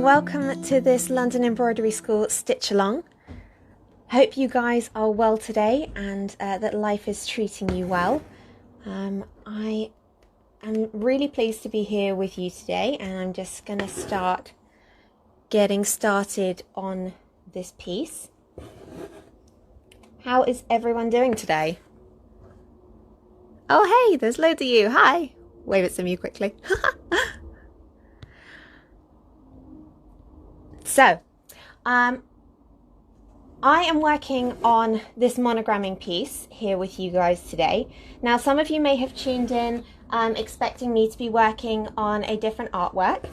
Welcome to this London Embroidery School Stitch Along. Hope you guys are well today and that life is treating you well. I am really pleased to be here with you today, and I'm just going to start getting started on this piece. How is everyone doing today? Oh hey, there's loads of you. Hi. Wave at some of you quickly. So, I am working on this monogramming piece here with you guys today. Now, some of you may have tuned in expecting me to be working on a different artwork.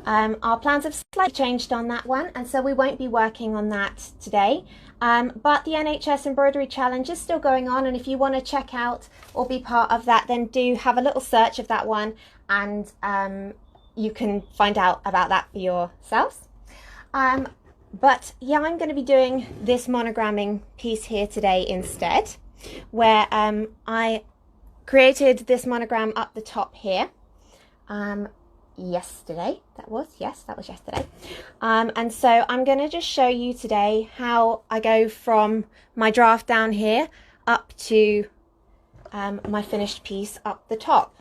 Our plans have slightly changed on that one, and so we won't be working on that today. But the NHS Embroidery Challenge is still going on, and if you want to check out or be part of that, then do have a little search of that one, and you can find out about that for yourselves. But yeah, I'm going to be doing this monogramming piece here today instead, where I created this monogram up the top here yesterday. That was yesterday. And so I'm going to just show you today how I go from my draft down here up to my finished piece up the top.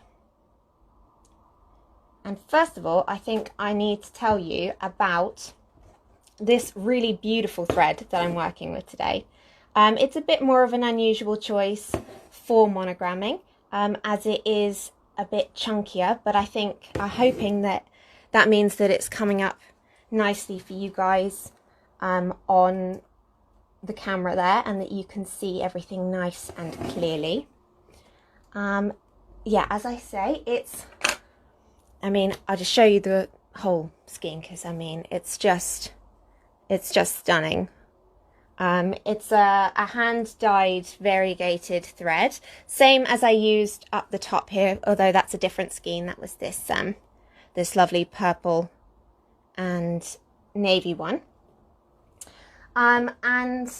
And first of all, I think I need to tell you about this really beautiful thread that I'm working with today. It's a bit more of an unusual choice for monogramming, as it is a bit chunkier, but I'm hoping that means that it's coming up nicely for you guys on the camera there, and that you can see everything nice and clearly. Yeah, as I say, I'll just show you the whole skein, because it's just stunning. It's a hand-dyed variegated thread, same as I used up the top here, although that's a different skein. That was this this lovely purple and navy one. And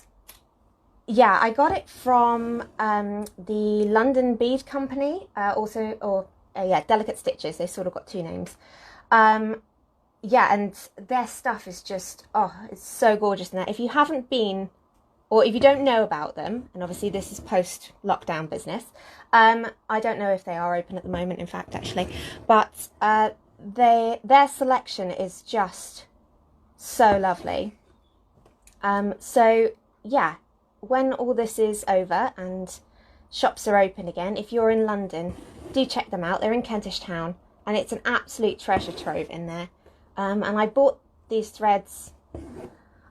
yeah, I got it from the London Bead Company, Delicate Stitches. They sort of got two names. Yeah, and their stuff is just, it's so gorgeous in there. If you haven't been, or if you don't know about them, and obviously this is post-lockdown business, I don't know if they are open at the moment, in fact, actually, but their selection is just so lovely. So, yeah, when all this is over and shops are open again, if you're in London, do check them out. They're in Kentish Town, and it's an absolute treasure trove in there. And I bought these threads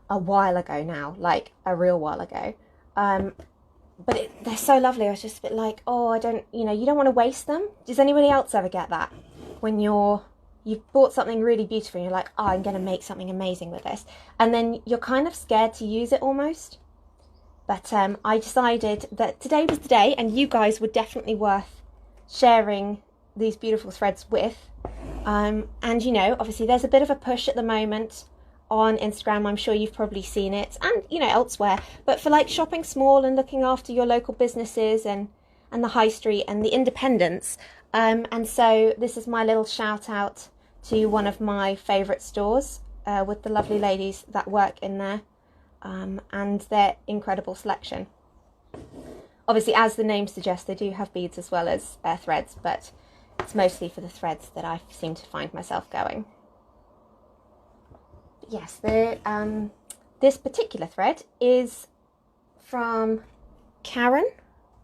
a while ago now, like a real while ago. But they're so lovely. I was just a bit like, you don't want to waste them. Does anybody else ever get that? When you've bought something really beautiful and you're like, I'm going to make something amazing with this. And then you're kind of scared to use it almost. But I decided that today was the day, and you guys were definitely worth sharing these beautiful threads with. And obviously there's a bit of a push at the moment on Instagram. I'm sure you've probably seen it, and elsewhere, but for like shopping small and looking after your local businesses and the high street and the independents. And so this is my little shout out to one of my favourite stores with the lovely ladies that work in there, and their incredible selection. Obviously, as the name suggests, they do have beads as well as threads, but it's mostly for the threads that I seem to find myself going. But yes, this particular thread is from Karen.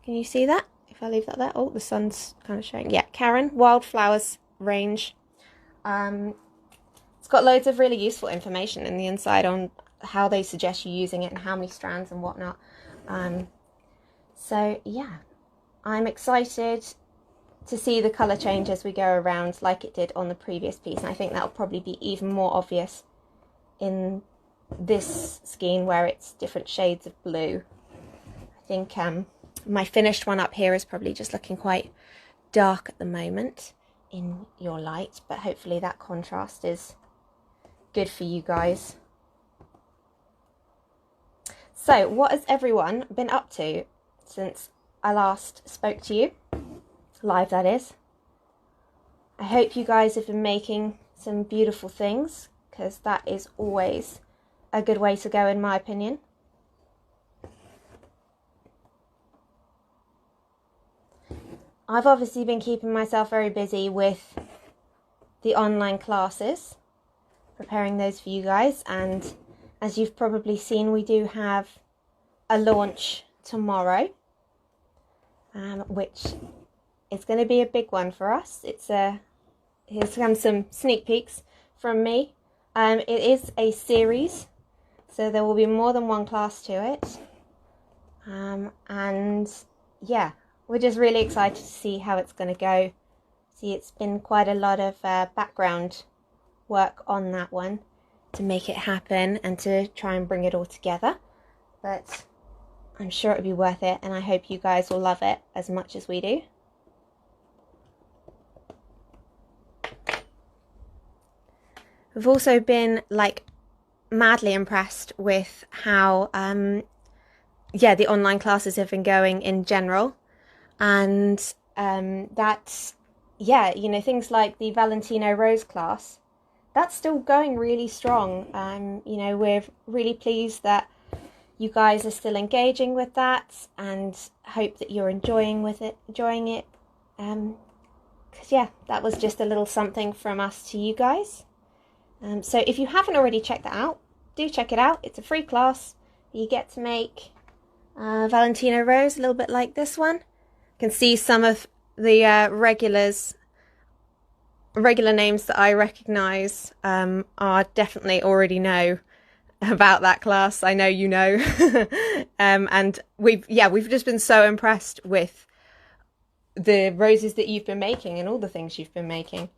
Can you see that? If I leave that there. Oh, the sun's kind of showing. Yeah, Karen Wildflowers range. It's got loads of really useful information in the inside on how they suggest you using it and how many strands and whatnot. So yeah, I'm excited to see the colour change as we go around like it did on the previous piece, and I think that'll probably be even more obvious in this skein where it's different shades of blue. I think my finished one up here is probably just looking quite dark at the moment in your light, but hopefully that contrast is good for you guys. So what has everyone been up to since I last spoke to you? Live, that is. I hope you guys have been making some beautiful things, because that is always a good way to go, in my opinion. I've obviously been keeping myself very busy with the online classes, preparing those for you guys, and as you've probably seen, we do have a launch tomorrow, which is going to be a big one for us. Here's some sneak peeks from me. It is a series, so there will be more than one class to it, and yeah, we're just really excited to see how it's going to go. See, it's been quite a lot of background work on that one to make it happen and to try and bring it all together, but I'm sure it'll be worth it, and I hope you guys will love it as much as we do. We've also been like madly impressed with how the online classes have been going in general, and things like the Valentino Rose class, that's still going really strong. We're really pleased that you guys are still engaging with that, and hope that you're enjoying it. Because that was just a little something from us to you guys. So if you haven't already checked that out, do check it out. It's a free class. You get to make Valentino Rose a little bit like this one. You can see some of the regular names that I recognise are definitely already know about that class. I know you know. And we've just been so impressed with the roses that you've been making and all the things you've been making.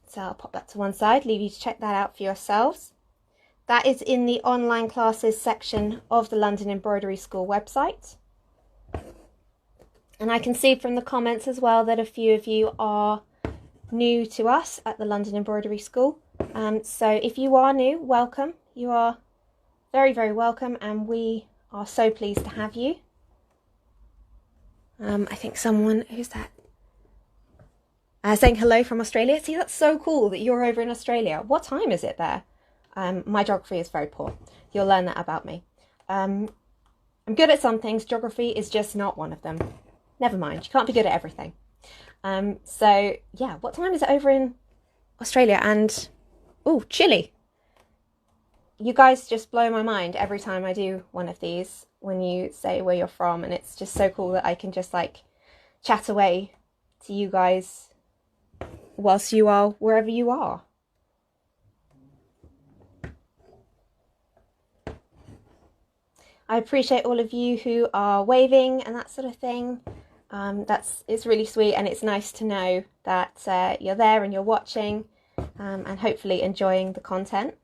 So I'll pop that to one side, leave you to check that out for yourselves. That is in the online classes section of the London Embroidery School website. And I can see from the comments as well that a few of you are new to us at the London Embroidery School. So if you are new, welcome. You are very, very welcome, and we are so pleased to have you. I think who's that? Saying hello from Australia. See, that's so cool that you're over in Australia. What time is it there? My geography is very poor. You'll learn that about me. I'm good at some things. Geography is just not one of them. Never mind. You can't be good at everything. What time is it over in Australia? And, Chile. You guys just blow my mind every time I do one of these when you say where you're from. And it's just so cool that I can just chat away to you guys whilst you are wherever you are. I appreciate all of you who are waving and that sort of thing. It's really sweet, and it's nice to know that you're there and you're watching, and hopefully enjoying the content.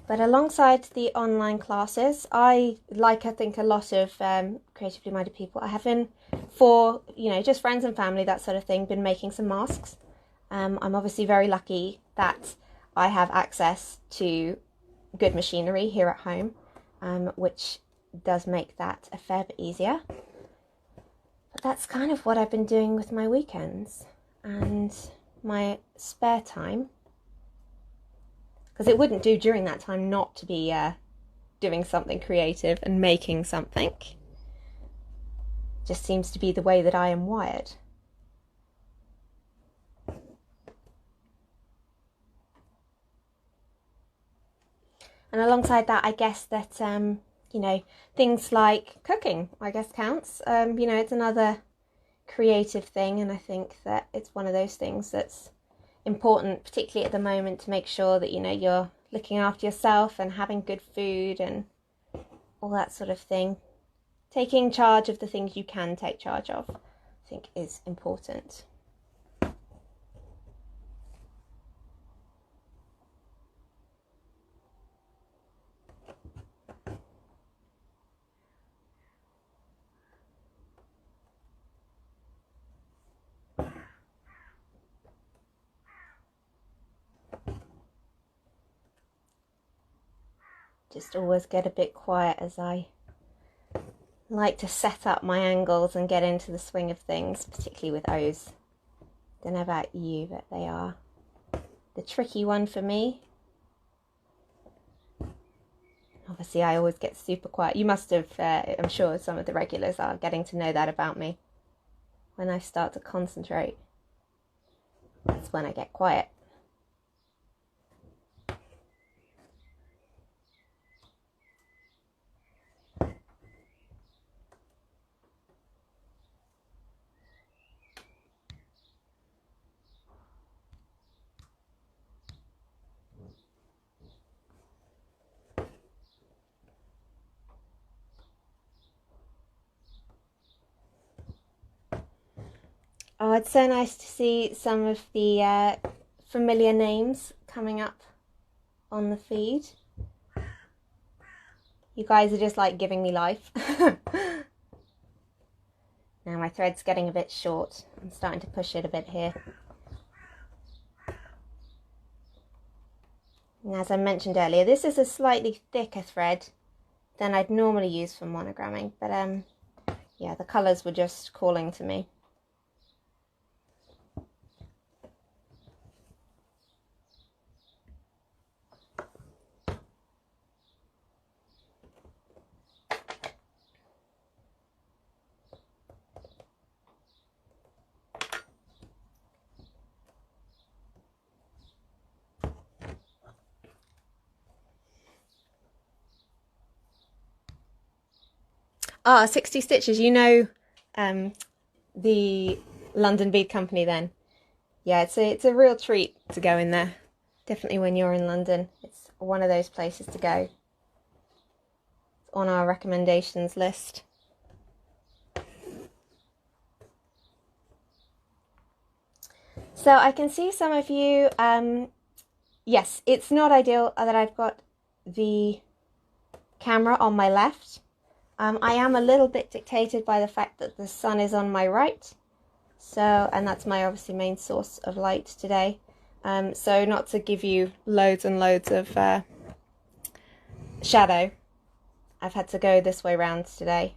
But alongside the online classes, I think a lot of creatively minded people, I have been, for, just friends and family, that sort of thing, been making some masks. I'm obviously very lucky that I have access to good machinery here at home, which does make that a fair bit easier. But that's kind of what I've been doing with my weekends and my spare time. Because it wouldn't do during that time not to be doing something creative and making something. Just seems to be the way that I am wired. And alongside that, I guess that, things like cooking, I guess, counts. It's another creative thing, and I think that it's one of those things that's important, particularly at the moment, to make sure that you're looking after yourself and having good food and all that sort of thing. Taking charge of the things you can take charge of, I think, is important. just always get a bit quiet as I like to set up my angles and get into the swing of things, particularly with O's. Don't know about you, but they are the tricky one for me. Obviously, I always get super quiet. You must have, I'm sure some of the regulars are getting to know that about me. When I start to concentrate, that's when I get quiet. Oh, it's so nice to see some of the familiar names coming up on the feed. You guys are just like giving me life. Now my thread's getting a bit short. I'm starting to push it a bit here. And as I mentioned earlier, this is a slightly thicker thread than I'd normally use for monogramming. But yeah, the colours were just calling to me. Ah, 60 stitches, you know the London bead company then. Yeah, it's a real treat to go in there. Definitely when you're in London, it's one of those places to go. It's on our recommendations list. So I can see some of you, yes, it's not ideal that I've got the camera on my left. I am a little bit dictated by the fact that the sun is on my right. So, and that's my obviously main source of light today. So not to give you loads and loads of shadow, I've had to go this way round today.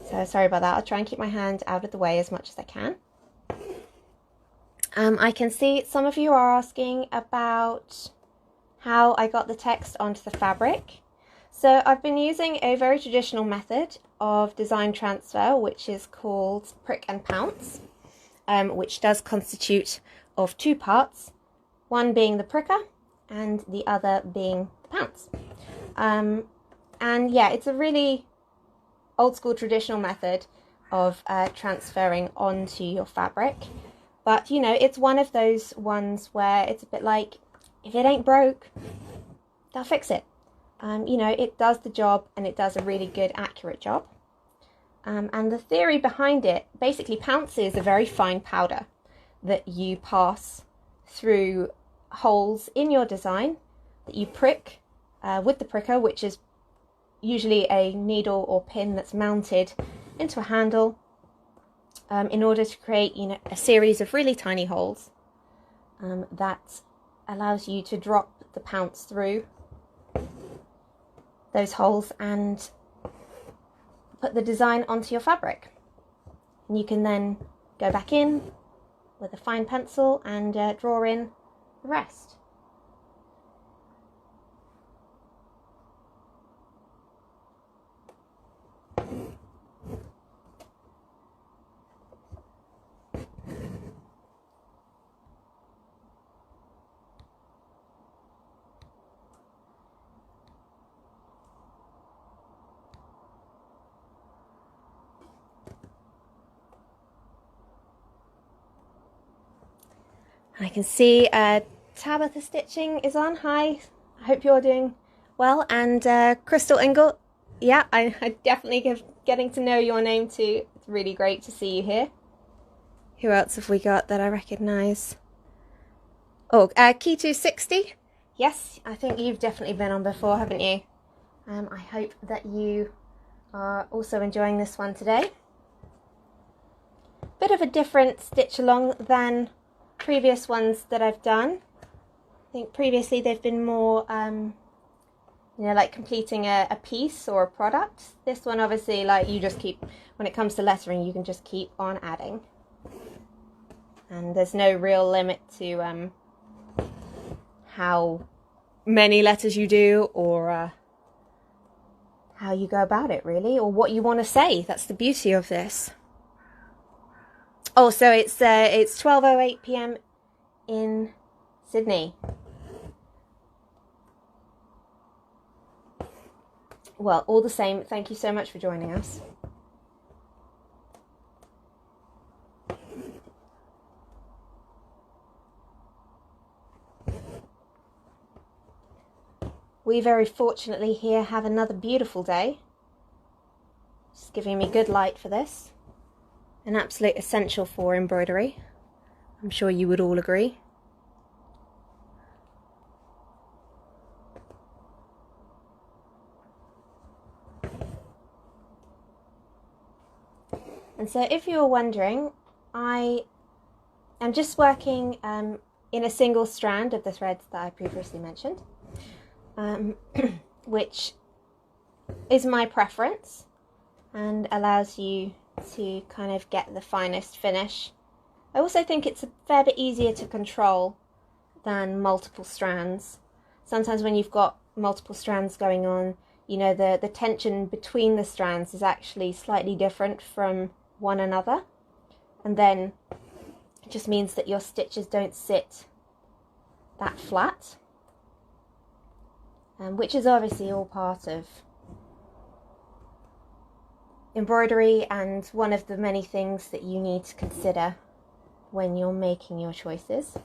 So sorry about that. I'll try and keep my hand out of the way as much as I can. I can see some of you are asking about how I got the text onto the fabric. So I've been using a very traditional method of design transfer, which is called prick and pounce, which does constitute of two parts, one being the pricker and the other being the pounce. And yeah, it's a really old school traditional method of transferring onto your fabric. But, you know, it's one of those ones where it's a bit like, if it ain't broke, they'll fix it. You know, it does the job and it does a really good, accurate job. And the theory behind it, basically pounce is a very fine powder that you pass through holes in your design that you prick with the pricker, which is usually a needle or pin that's mounted into a handle in order to create, you know, a series of really tiny holes that allows you to drop the pounce through those holes and put the design onto your fabric. And you can then go back in with a fine pencil and draw in the rest. I can see Tabitha Stitching is on. Hi, I hope you're doing well. And Crystal Ingle, yeah, I definitely getting to know your name too. It's really great to see you here. Who else have we got that I recognise? Oh, Key260. Yes, I think you've definitely been on before, haven't you? I hope that you are also enjoying this one today. Bit of a different stitch along than previous ones that I've done. I think previously they've been more you know, like completing a piece or a product. This one, obviously, like you just keep, when it comes to lettering, you can just keep on adding. And there's no real limit to how many letters you do, or how you go about it, really, or what you want to say. That's the beauty of this. Oh, so it's 12:08 p.m. in Sydney. Well, all the same, thank you so much for joining us. We very fortunately here have another beautiful day. Just giving me good light for this. An absolute essential for embroidery. I'm sure you would all agree. And so if you're wondering, I am just working in a single strand of the threads that I previously mentioned, which is my preference and allows you to kind of get the finest finish. I also think it's a fair bit easier to control than multiple strands. Sometimes when you've got multiple strands going on, you know, the tension between the strands is actually slightly different from one another, and then it just means that your stitches don't sit that flat, which is obviously all part of embroidery and one of the many things that you need to consider when you're making your choices.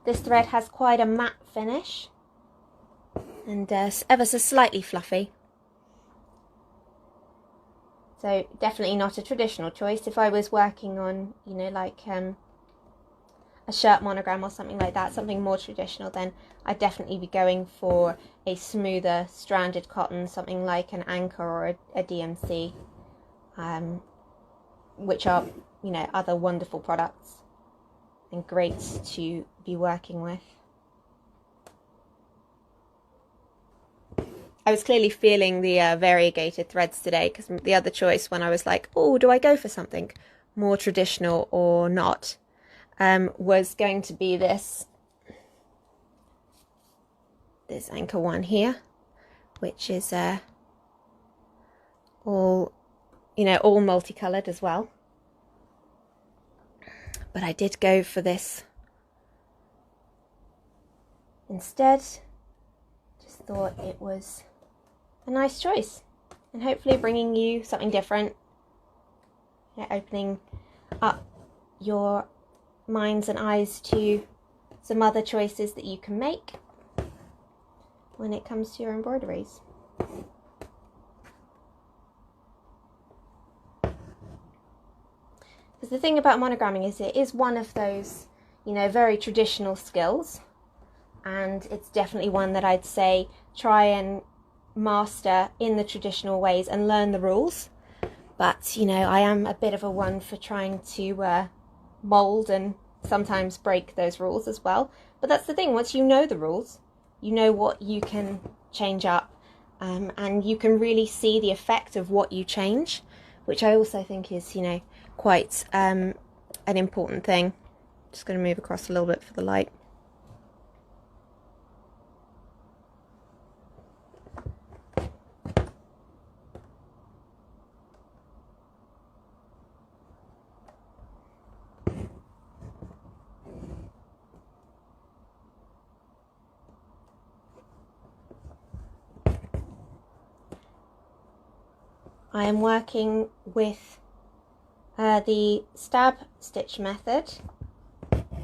This thread has quite a matte finish and ever so slightly fluffy. So definitely not a traditional choice. If I was working on, you know, like a shirt monogram or something like that, something more traditional, then I'd definitely be going for a smoother stranded cotton, something like an Anchor or a DMC, which are, you know, other wonderful products and great to be working with. I was clearly feeling the variegated threads today, because the other choice when I was like, oh, do I go for something more traditional or not, was going to be this Anchor one here, which is all, you know, all multicolored as well. But I did go for this instead. Just thought it was a nice choice, and hopefully bringing you something different, you know, opening up your minds and eyes to some other choices that you can make when it comes to your embroideries. Because the thing about monogramming is it is one of those, you know, very traditional skills, and it's definitely one that I'd say try and master in the traditional ways and learn the rules. But, you know, I am a bit of a one for trying to mould and sometimes break those rules as well. But that's the thing, once you know the rules, you know what you can change up, and you can really see the effect of what you change, which I also think is, you know, quite an important thing. Just going to move across a little bit for the light. I am working with the stab stitch method,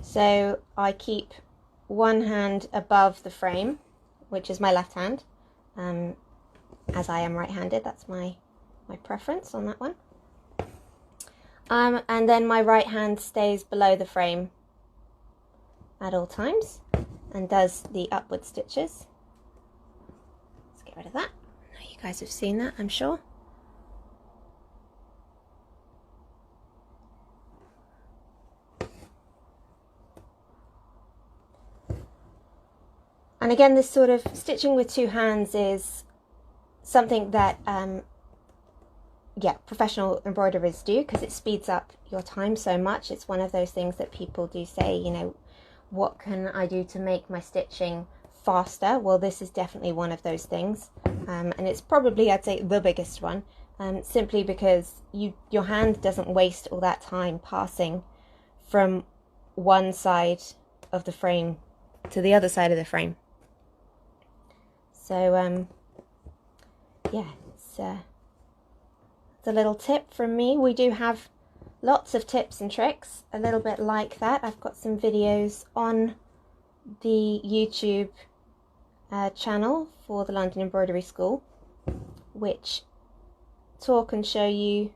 so I keep one hand above the frame, which is my left hand, as I am right-handed. That's my preference on that one, and then my right hand stays below the frame at all times and does the upward stitches. Let's get rid of that. You guys have seen that, I'm sure. And again, this sort of stitching with two hands is something that professional embroiderers do, because it speeds up your time so much. It's one of those things that people do say, you know, what can I do to make my stitching faster? Well, this is definitely one of those things, and it's probably, I'd say, the biggest one, simply because your hand doesn't waste all that time passing from one side of the frame to the other side of the frame. So yeah, it's a little tip from me. We do have lots of tips and tricks a little bit like that. I've got some videos on the YouTube channel for the London Embroidery School, which talk and show you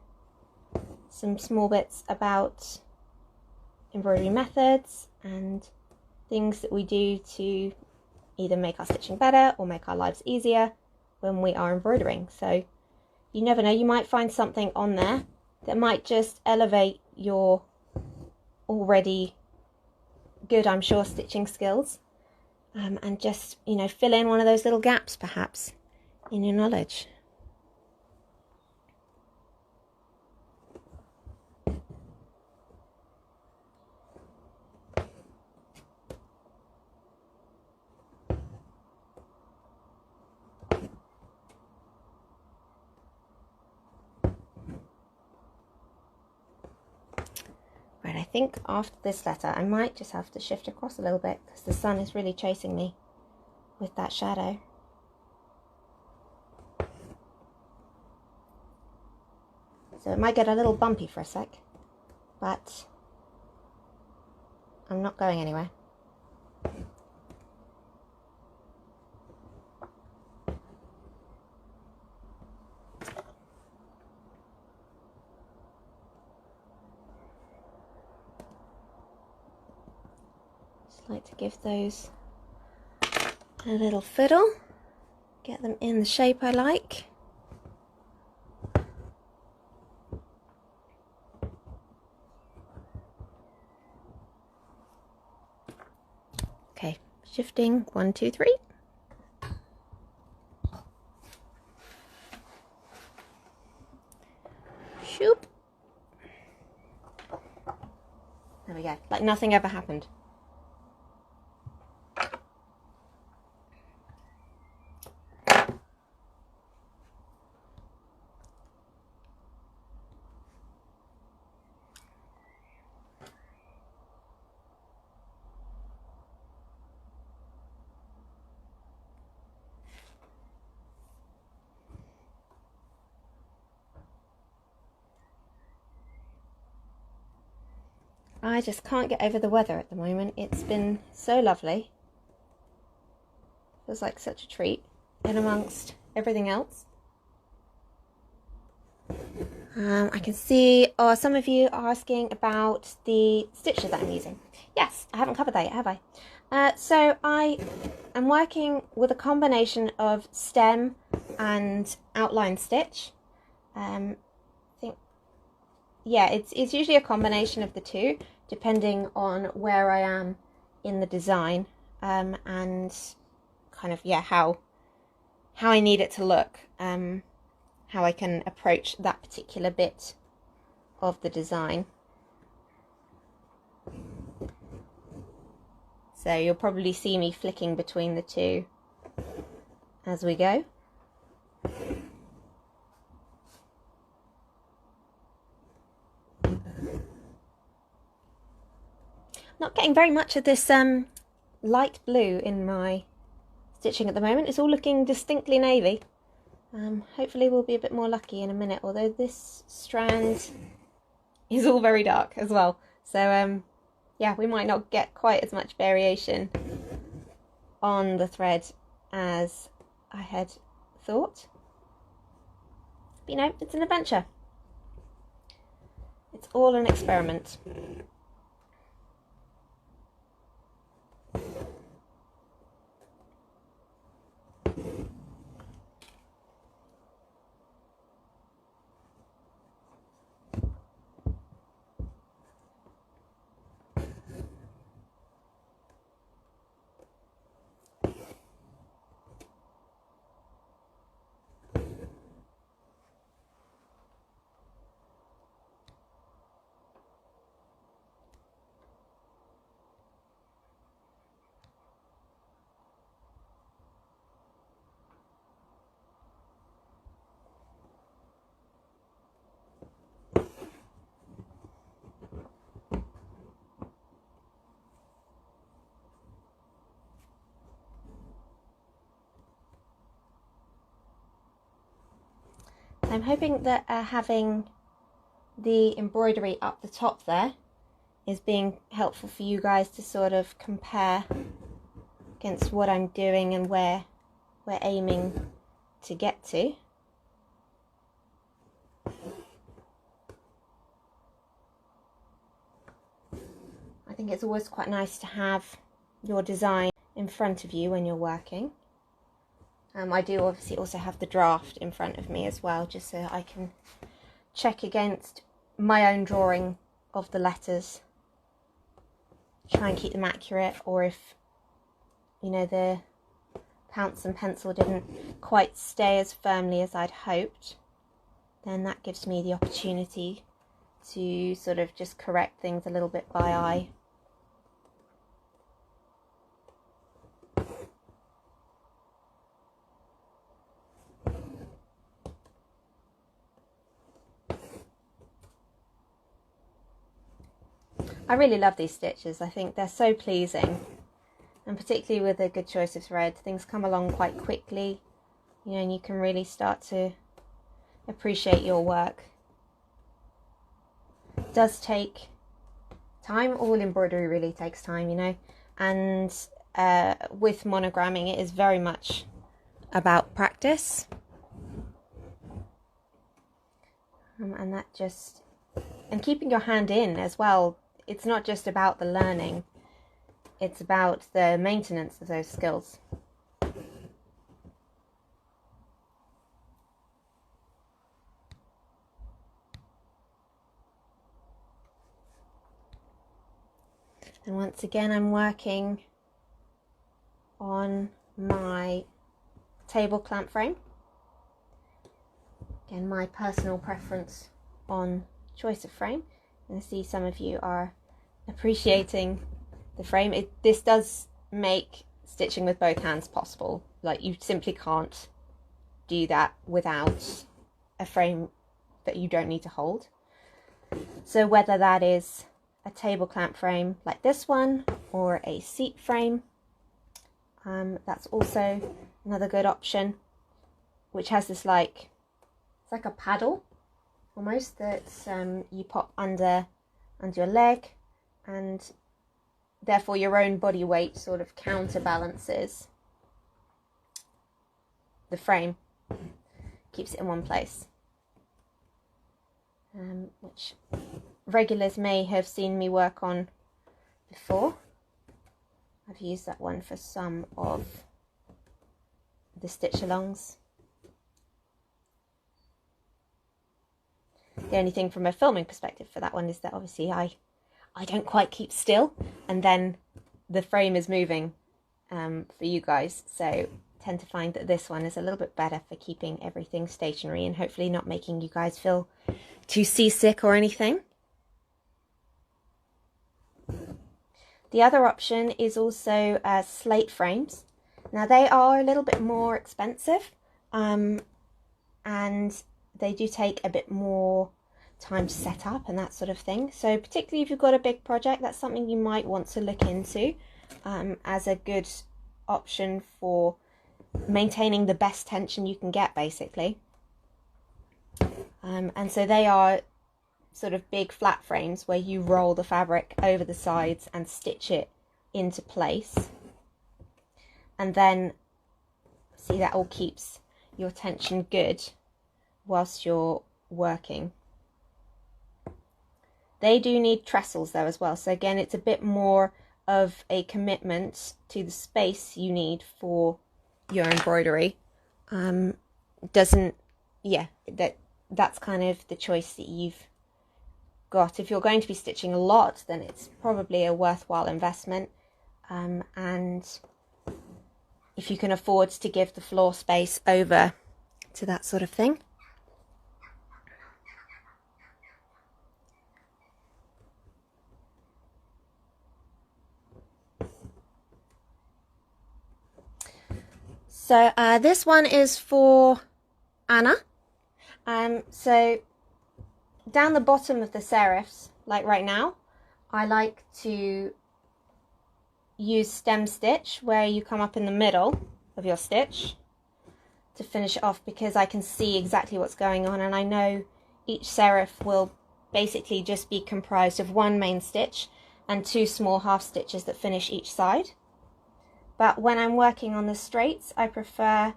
some small bits about embroidery methods and things that we do to either make our stitching better or make our lives easier when we are embroidering. So you never know, you might find something on there that might just elevate your already good, I'm sure, stitching skills, and just, you know, fill in one of those little gaps perhaps in your knowledge. Right, I think after this letter I might just have to shift across a little bit because the sun is really chasing me with that shadow. So it might get a little bumpy for a sec, but I'm not going anywhere. Just like to give those a little fiddle, get them in the shape I like. Okay, shifting 1, 2, 3. Shoop. There we go, like nothing ever happened. I just can't get over the weather at the moment. It's been so lovely. Feels like such a treat in amongst everything else. I can see, some of you are asking about the stitches that I'm using. Yes, I haven't covered that yet, have I? So I am working with a combination of stem and outline stitch. Yeah, it's usually a combination of the two, depending on where I am in the design, and kind of, yeah, how I need it to look, how I can approach that particular bit of the design. So you'll probably see me flicking between the two as we go. Not getting very much of this light blue in my stitching at the moment. It's all looking distinctly navy. Hopefully we'll be a bit more lucky in a minute, although this strand is all very dark as well. So yeah, we might not get quite as much variation on the thread as I had thought. But you know, it's an adventure. It's all an experiment. I'm hoping that having the embroidery up the top there is being helpful for you guys to sort of compare against what I'm doing and where we're aiming to get to. I think it's always quite nice to have your design in front of you when you're working. I do obviously also have the draft in front of me as well, just so I can check against my own drawing of the letters, try and keep them accurate, or if, you know, the pounce and pencil didn't quite stay as firmly as I'd hoped, then that gives me the opportunity to sort of just correct things a little bit by eye. I really love these stitches. I think they're so pleasing, and particularly with a good choice of thread, things come along quite quickly, you know, and you can really start to appreciate your work. It does take time. All embroidery really takes time, you know, and with monogramming it is very much about practice, and that just, and keeping your hand in as well. It's not just about the learning, it's about the maintenance of those skills. And once again, I'm working on my table clamp frame. Again, my personal preference on choice of frame. And I see some of you are appreciating the frame. This does make stitching with both hands possible. Like, you simply can't do that without a frame that you don't need to hold. So whether that is a table clamp frame like this one or a seat frame, that's also another good option, which has this it's like a paddle almost that you pop under your leg, and therefore your own body weight sort of counterbalances the frame, keeps it in one place, which regulars may have seen me work on before. I've used that one for some of the stitch alongs. The only thing from a filming perspective for that one is that obviously I don't quite keep still, and then the frame is moving for you guys, so tend to find that this one is a little bit better for keeping everything stationary and hopefully not making you guys feel too seasick or anything. The other option is also slate frames. Now they are a little bit more expensive, and they do take a bit more time to set up and that sort of thing. So particularly if you've got a big project, that's something you might want to look into as a good option for maintaining the best tension you can get, basically. And so they are sort of big flat frames where you roll the fabric over the sides and stitch it into place, and then see that all keeps your tension good whilst you're working. They do need trestles though as well, so again it's a bit more of a commitment to the space you need for your embroidery. That's kind of the choice that you've got. If you're going to be stitching a lot, then it's probably a worthwhile investment, and if you can afford to give the floor space over to that sort of thing. So this one is for Anna. So down the bottom of the serifs, like right now, I like to use stem stitch, where you come up in the middle of your stitch to finish it off because I can see exactly what's going on, and I know each serif will basically just be comprised of one main stitch and 2 small half stitches that finish each side. But when I'm working on the straights, I prefer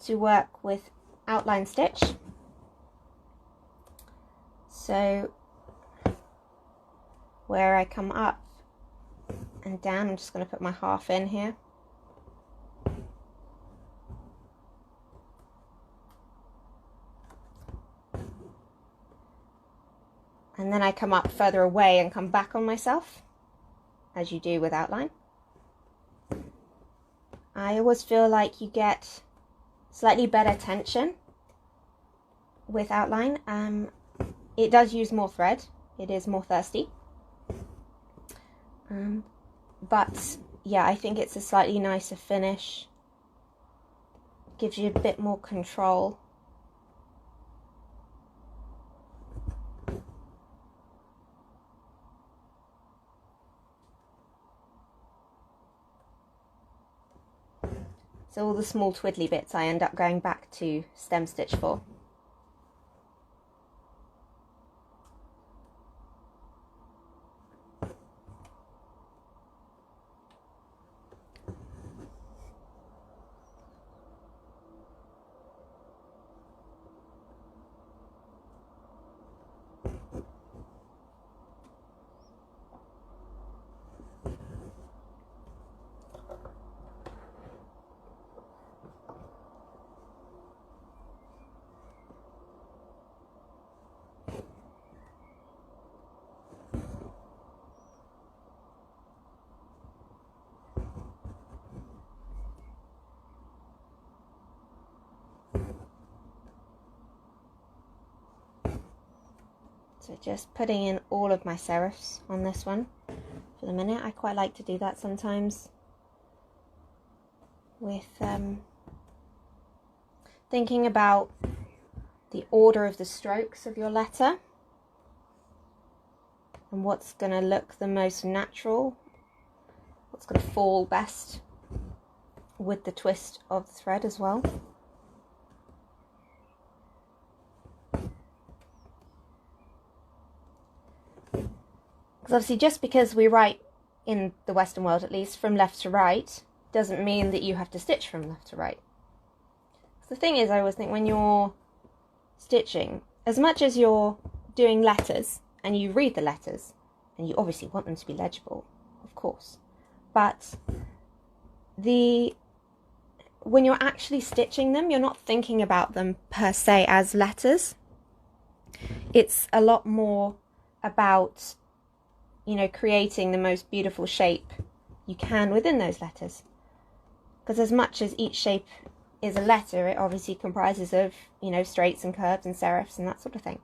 to work with outline stitch. So where I come up and down, I'm just going to put my half in here. And then I come up further away and come back on myself, as you do with outline. I always feel like you get slightly better tension with outline. It does use more thread, it is more thirsty. But yeah, I think it's a slightly nicer finish. Gives you a bit more control. So all the small twiddly bits I end up going back to stem stitch for. So just putting in all of my serifs on this one for the minute. I quite like to do that sometimes with thinking about the order of the strokes of your letter and what's going to look the most natural, what's going to fall best with the twist of the thread as well. Because obviously just because we write, in the Western world at least, from left to right, doesn't mean that you have to stitch from left to right. The thing is, I always think when you're stitching, as much as you're doing letters, and you read the letters, and you obviously want them to be legible, of course, but when you're actually stitching them, you're not thinking about them per se as letters. It's a lot more about, you know, creating the most beautiful shape you can within those letters. Because as much as each shape is a letter, it obviously comprises of, you know, straights and curves and serifs and that sort of thing.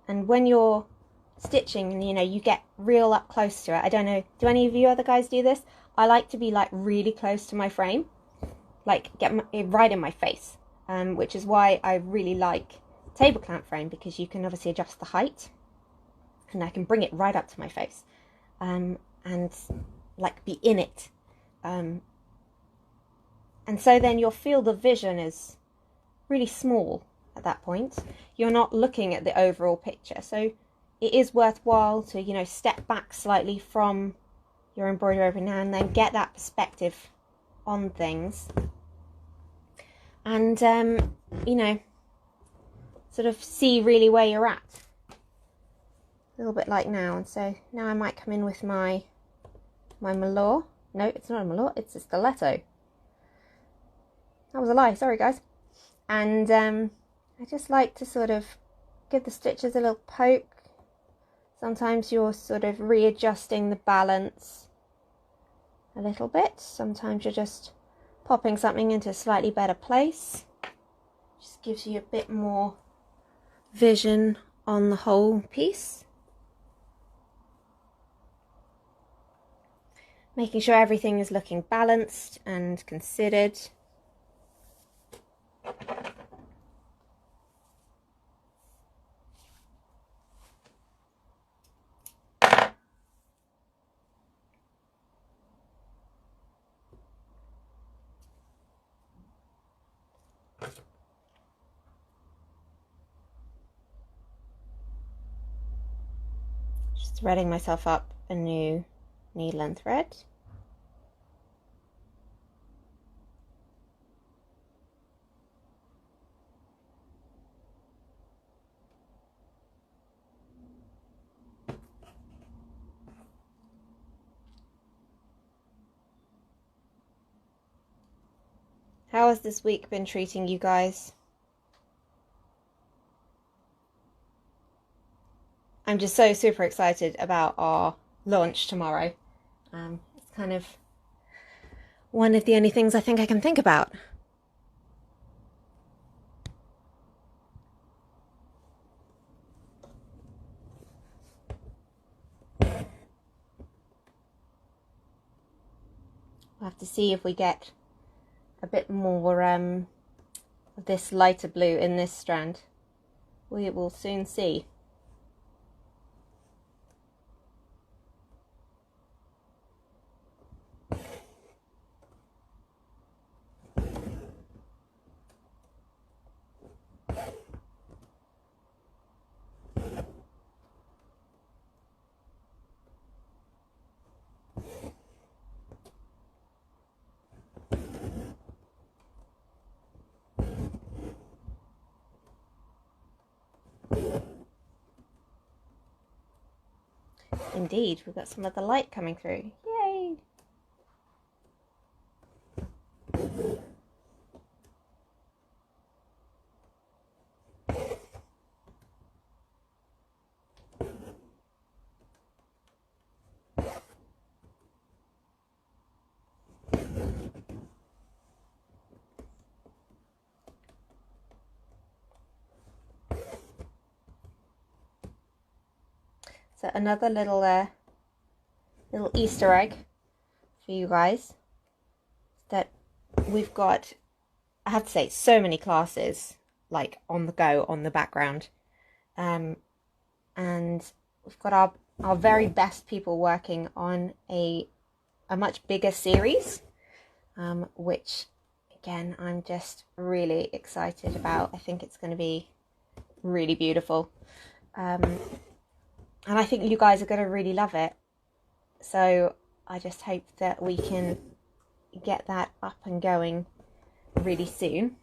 And when you're stitching and, you know, you get real up close to it, I don't know, do any of you other guys do this? I like to be like really close to my frame, like get it right in my face, which is why I really like table clamp frame, because you can obviously adjust the height and I can bring it right up to my face and like be in it. And so then your field of vision is really small at that point. You're not looking at the overall picture. So it is worthwhile to, you know, step back slightly from your embroidery every now and then, get that perspective on things, and you know, sort of see really where you're at, a little bit like now. And so now I might come in with my malure. No, it's not a malure, it's a stiletto. That was a lie, sorry guys. And I just like to sort of give the stitches a little poke. Sometimes you're sort of readjusting the balance a little bit. Sometimes you're just popping something into a slightly better place. Just gives you a bit more vision on the whole piece. Making sure everything is looking balanced and considered. Just threading myself up a new needle and thread. How has this week been treating you guys? I'm just so super excited about our launch tomorrow. It's kind of one of the only things I think I can think about. We'll have to see if we get a bit more of this lighter blue in this strand. We will soon see. Indeed, we've got some of the light coming through. Yay! So another little Easter egg for you guys, that we've got, I have to say, so many classes like on the go, on the background, and we've got our very best people working on a much bigger series, which again I'm just really excited about. I think it's going to be really beautiful. And I think you guys are going to really love it. So I just hope that we can get that up and going really soon.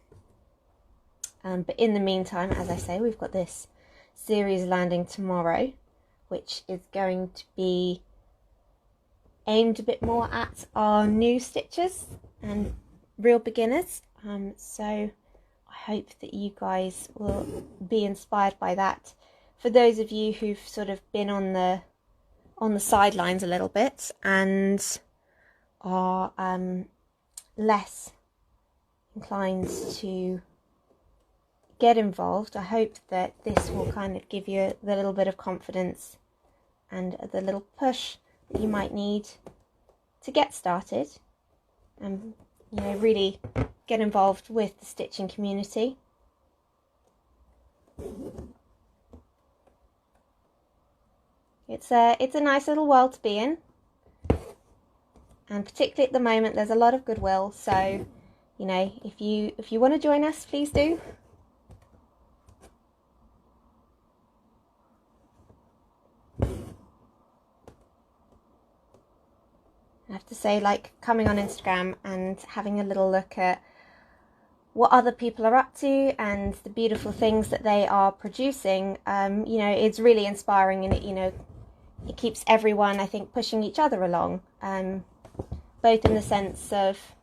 But in the meantime, as I say, we've got this series landing tomorrow, which is going to be aimed a bit more at our new stitchers and real beginners. So I hope that you guys will be inspired by that. For those of you who've sort of been on the sidelines a little bit and are less inclined to get involved, I hope that this will kind of give you the little bit of confidence and the little push that you might need to get started and, you know, really get involved with the stitching community. It's a nice little world to be in, and particularly at the moment there's a lot of goodwill, so you know, if you want to join us, please do. I have to say, like, coming on Instagram and having a little look at what other people are up to and the beautiful things that they are producing, you know, it's really inspiring, and it, you know, it keeps everyone, I think, pushing each other along, both in the sense of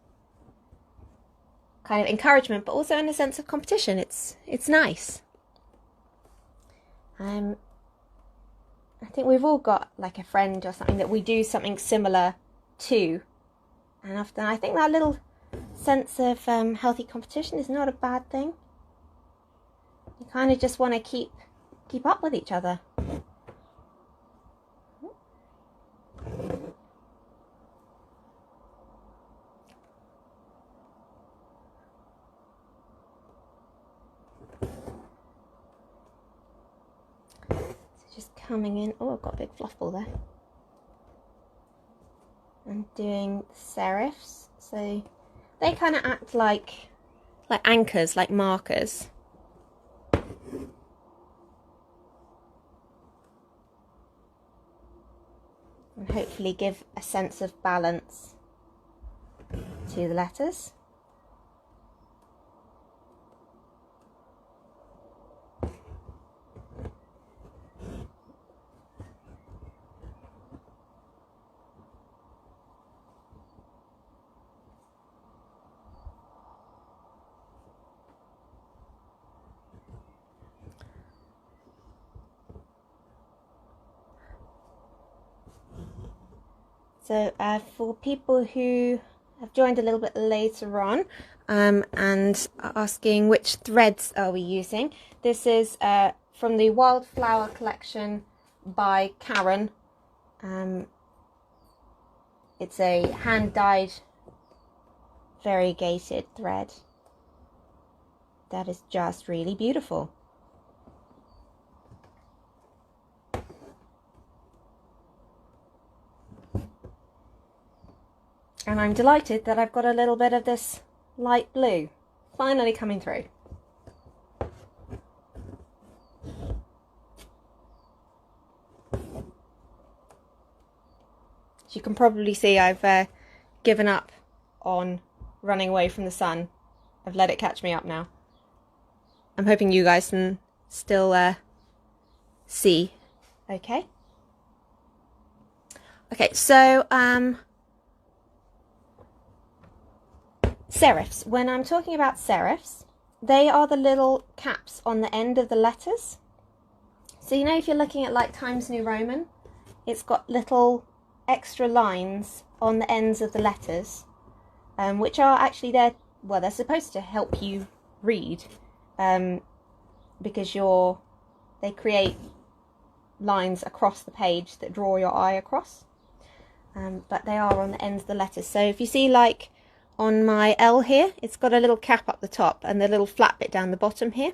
kind of encouragement, but also in a sense of competition. It's nice. I think we've all got like a friend or something that we do something similar to, and often I think that little sense of healthy competition is not a bad thing. You kind of just want to keep up with each other. Just coming in. Oh, I've got a big fluff ball there. I'm doing serifs, so they kind of act like anchors, like markers. and hopefully give a sense of balance to the letters. So for people who have joined a little bit later on and are asking which threads are we using, this is from the Wildflower collection by Karen. It's a hand-dyed variegated thread that is just really beautiful. And I'm delighted that I've got a little bit of this light blue finally coming through. As you can probably see, I've given up on running away from the sun. I've let it catch me up now. I'm hoping you guys can still see. Okay. Okay, so serifs. When I'm talking about serifs, they are the little caps on the end of the letters. So you know, if you're looking at like Times New Roman, it's got little extra lines on the ends of the letters, which are actually there. Well, they're supposed to help you read, because they create lines across the page that draw your eye across. But they are on the ends of the letters. So if you see, like on my L here, it's got a little cap up the top and the little flat bit down the bottom here.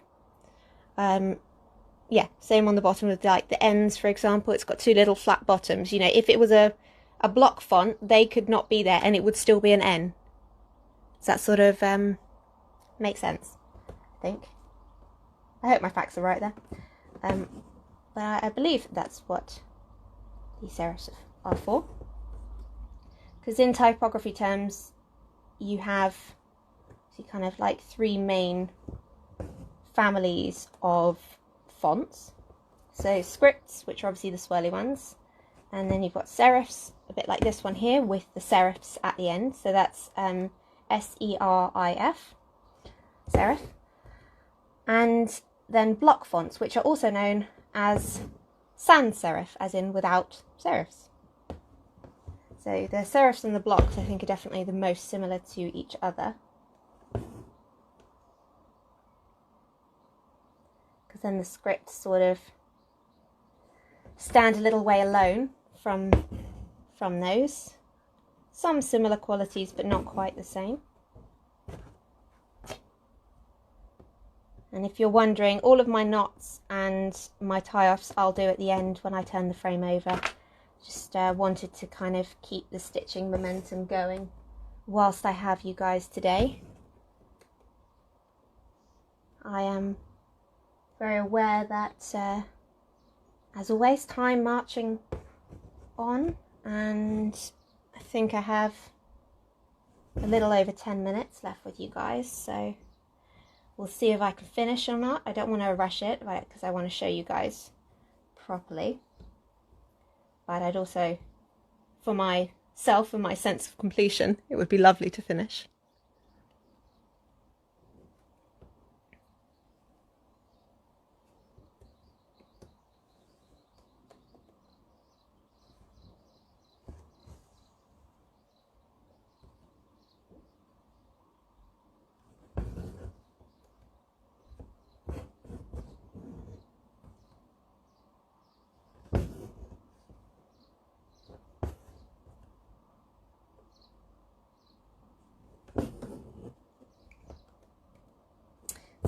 Yeah, same on the bottom with like the N's, for example. It's got two little flat bottoms. You know, if it was a block font, they could not be there and it would still be an N. Does that sort of make sense? I think. I hope my facts are right there. But I believe that's what the serifs are for. Because in typography terms, you have kind of like three main families of fonts. So scripts, which are obviously the swirly ones, and then you've got serifs, a bit like this one here with the serifs at the end. So that's S-E-R-I-F, serif. And then block fonts, which are also known as sans serif, as in without serifs. So the serifs and the blocks, I think, are definitely the most similar to each other. Because then the scripts sort of stand a little way alone from those. Some similar qualities, but not quite the same. And if you're wondering, all of my knots and my tie-offs I'll do at the end when I turn the frame over. Just wanted to kind of keep the stitching momentum going whilst I have you guys today. I am very aware that, as always, time marching on, and I think I have a little over 10 minutes left with you guys, so we'll see if I can finish or not. I don't want to rush it because I want to show you guys properly. But I'd also, for myself and my sense of completion, it would be lovely to finish.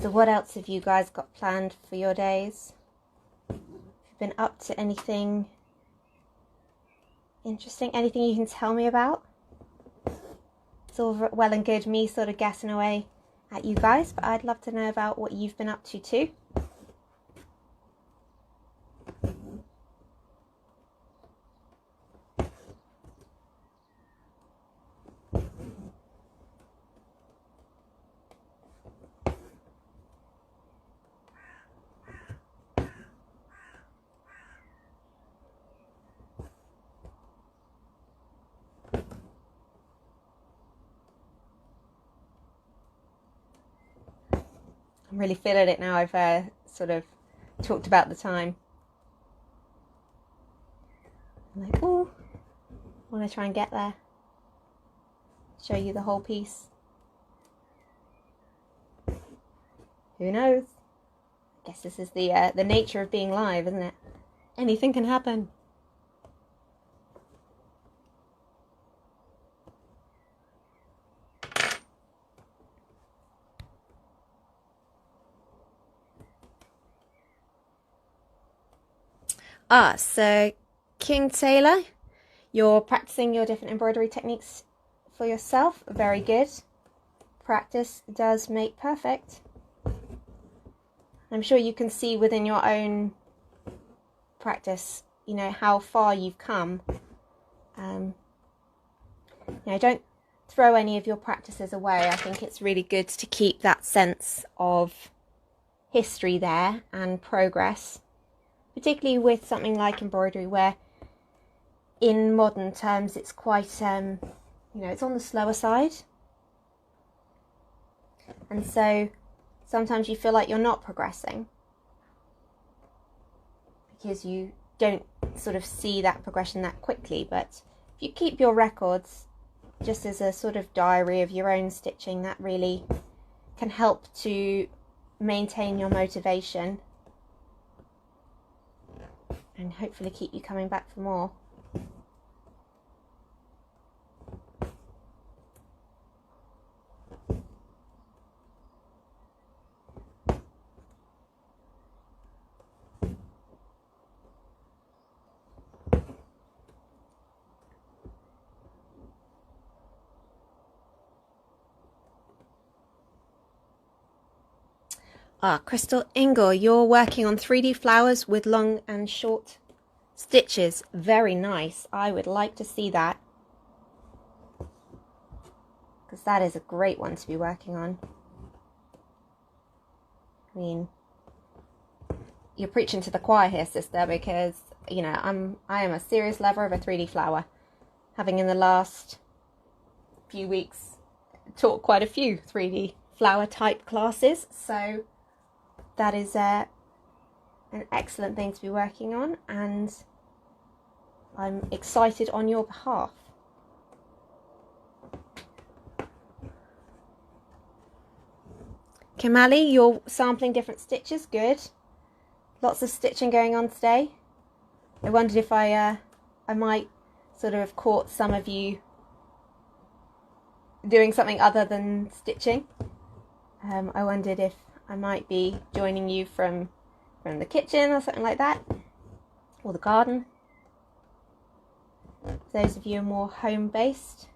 So what else have you guys got planned for your days? Have you been up to anything interesting? Anything you can tell me about? It's all well and good me sort of guessing away at you guys, but I'd love to know about what you've been up to too. I'm really feeling it now. I've sort of talked about the time. I'm like, oh, I want to try and get there. Show you the whole piece. Who knows? I guess this is the nature of being live, isn't it? Anything can happen. So King Taylor, you're practicing your different embroidery techniques for yourself. Very good. Practice does make perfect. I'm sure you can see within your own practice, you know, how far you've come. You know, don't throw any of your practices away. I think it's really good to keep that sense of history there and progress, particularly with something like embroidery, where in modern terms it's quite, you know, it's on the slower side. And so sometimes you feel like you're not progressing because you don't sort of see that progression that quickly. But if you keep your records just as a sort of diary of your own stitching, that really can help to maintain your motivation and hopefully keep you coming back for more. Crystal Ingle, you're working on 3D flowers with long and short stitches. Very nice. I would like to see that, because that is a great one to be working on. I mean, you're preaching to the choir here, sister, because, you know, I am a serious lover of a 3D flower, having in the last few weeks taught quite a few 3D flower type classes, so that is an excellent thing to be working on, and I'm excited on your behalf. Kamali, you're sampling different stitches. Good. Lots of stitching going on today. I wondered if I might sort of have caught some of you doing something other than stitching. I wondered if I might be joining you from the kitchen or something like that, or the garden. Those of you who are more home-based.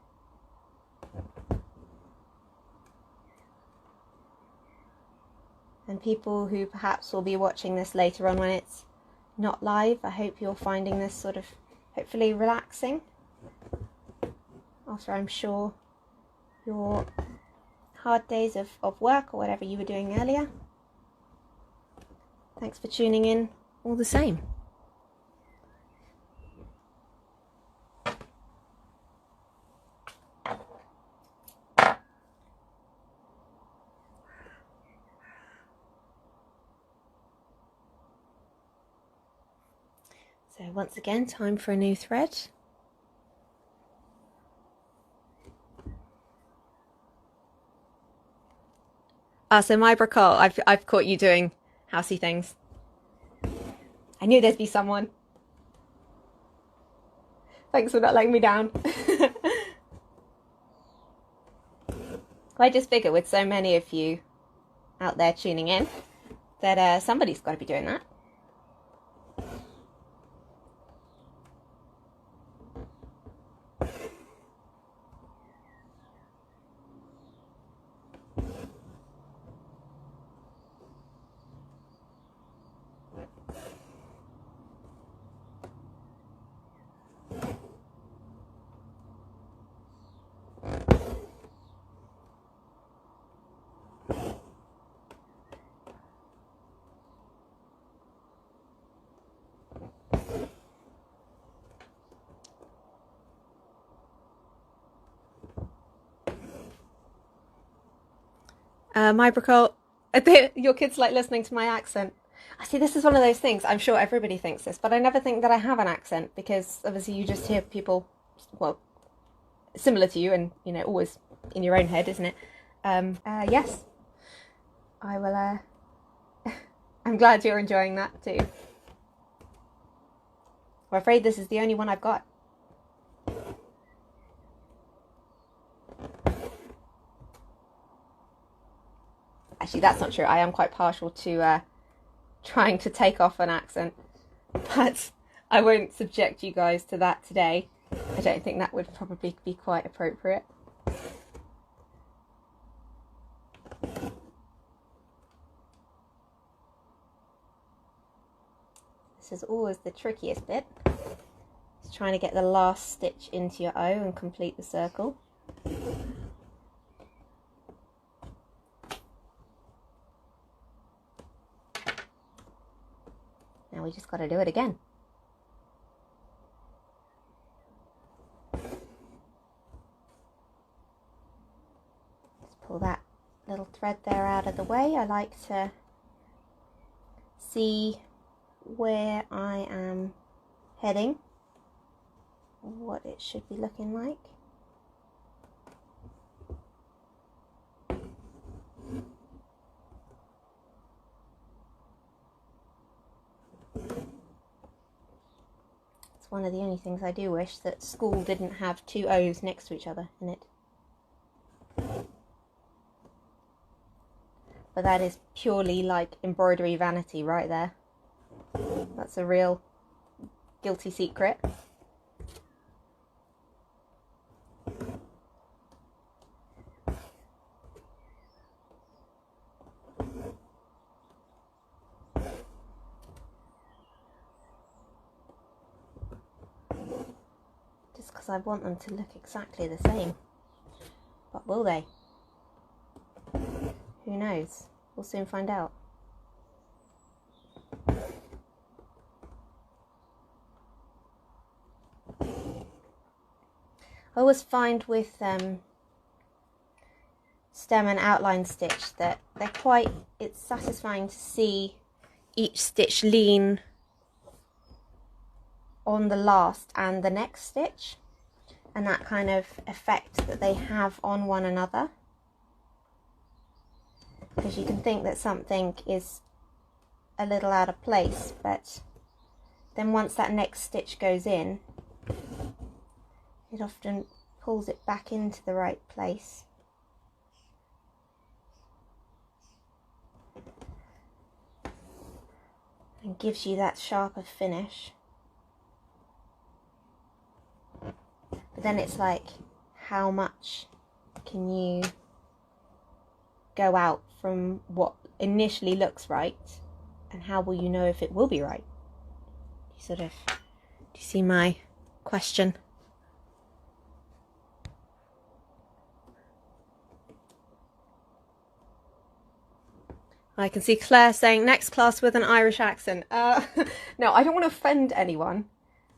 And people who perhaps will be watching this later on when it's not live, I hope you're finding this sort of hopefully relaxing after, I'm sure, your hard days of work or whatever you were doing earlier. Thanks for tuning in all the same. So once again, time for a new thread. So my Bracol, I've caught you doing housey things. I knew there'd be someone. Thanks for not letting me down. I just figure with so many of you out there tuning in that somebody's got to be doing that. My Bracol, Your kids like listening to my accent. I see, this is one of those things, I'm sure everybody thinks this, but I never think that I have an accent, because obviously you just hear people, well, similar to you, and, you know, always in your own head, isn't it? Yes. I will, I'm glad you're enjoying that too. I'm afraid this is the only one I've got. Actually, that's not true. I am quite partial to trying to take off an accent, but I won't subject you guys to that today. I don't think that would probably be quite appropriate. This is always the trickiest bit. It's trying to get the last stitch into your O and complete the circle. Now we just got to do it again. Just pull that little thread there out of the way. I like to see where I am heading, what it should be looking like. It's one of the only things I do wish, that school didn't have two O's next to each other in it. But that is purely like embroidery vanity right there. That's a real guilty secret. Just because I want them to look exactly the same. But will they? Who knows? We'll soon find out. I always find with stem and outline stitch that it's satisfying to see each stitch lean on the last and the next stitch, and that kind of effect that they have on one another. Because you can think that something is a little out of place, but then once that next stitch goes in, it often pulls it back into the right place. And gives you that sharper finish. But then it's like, how much can you go out from what initially looks right, and how will you know if it will be right? Do you see my question? I can see Claire saying, next class with an Irish accent. No, I don't want to offend anyone.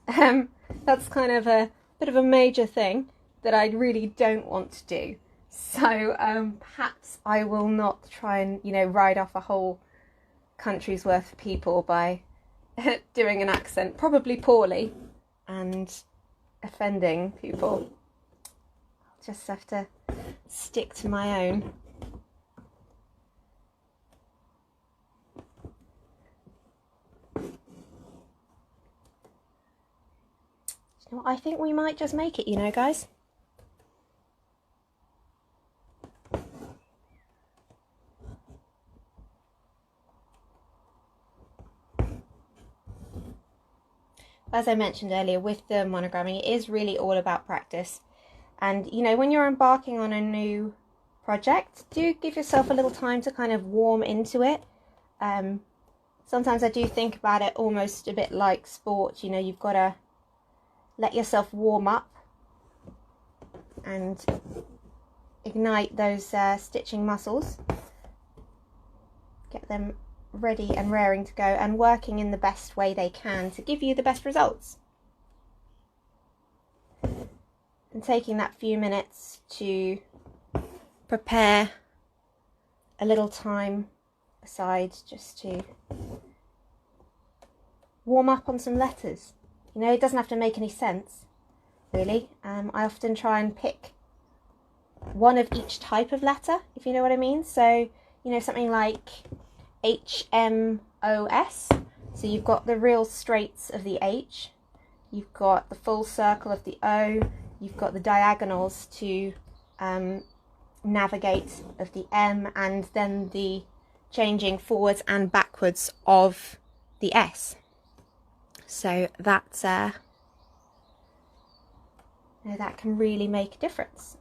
That's kind of a bit of a major thing that I really don't want to do. So perhaps I will not try and, ride off a whole country's worth of people by doing an accent, probably poorly, and offending people. I'll just have to stick to my own. You know what, I think we might just make it, guys. As I mentioned earlier, with the monogramming, it is really all about practice. And, when you're embarking on a new project, do give yourself a little time to kind of warm into it. Sometimes I do think about it almost a bit like sport. You've got to let yourself warm up and ignite those stitching muscles. Get them ready and raring to go and working in the best way they can to give you the best results. And taking that few minutes to prepare a little time aside just to warm up on some letters. You know, it doesn't have to make any sense, really. I often try and pick one of each type of letter, if you know what I mean. So, you know, something like HMOS. So you've got the real straights of the H, you've got the full circle of the O, you've got the diagonals to navigate of the M, and then the changing forwards and backwards of the S. So that's that can really make a difference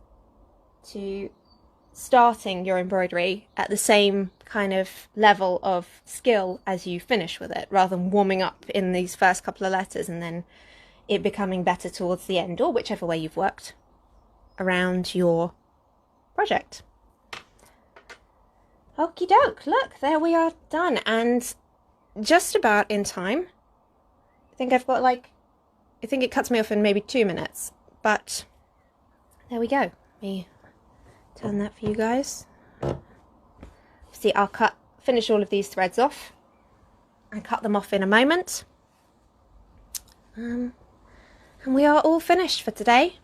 to starting your embroidery at the same kind of level of skill as you finish with it, rather than warming up in these first couple of letters and then it becoming better towards the end, or whichever way you've worked around your project. Okie doke, look, there we are done, and just about in time. I think it cuts me off in maybe 2 minutes, but there we go. Let me turn that for you guys. See, I'll finish all of these threads off and cut them off in a moment. And we are all finished for today.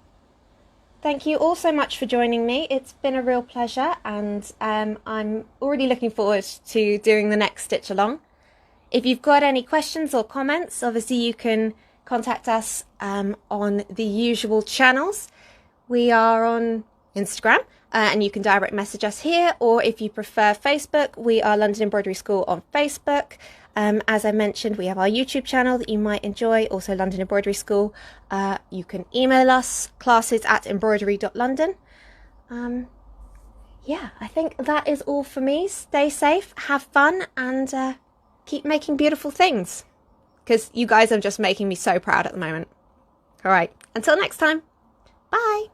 Thank you all so much for joining me. It's been a real pleasure, and I'm already looking forward to doing the next stitch along. If you've got any questions or comments, obviously you can contact us on the usual channels. We are on Instagram, and you can direct message us here, or if you prefer Facebook, we are London Embroidery School on Facebook. As I mentioned, we have our YouTube channel that you might enjoy, also London Embroidery School. You can email us, classes@embroidery.london. Yeah, I think that is all for me. Stay safe, have fun, and keep making beautiful things, because you guys are just making me so proud at the moment. All right, until next time, bye.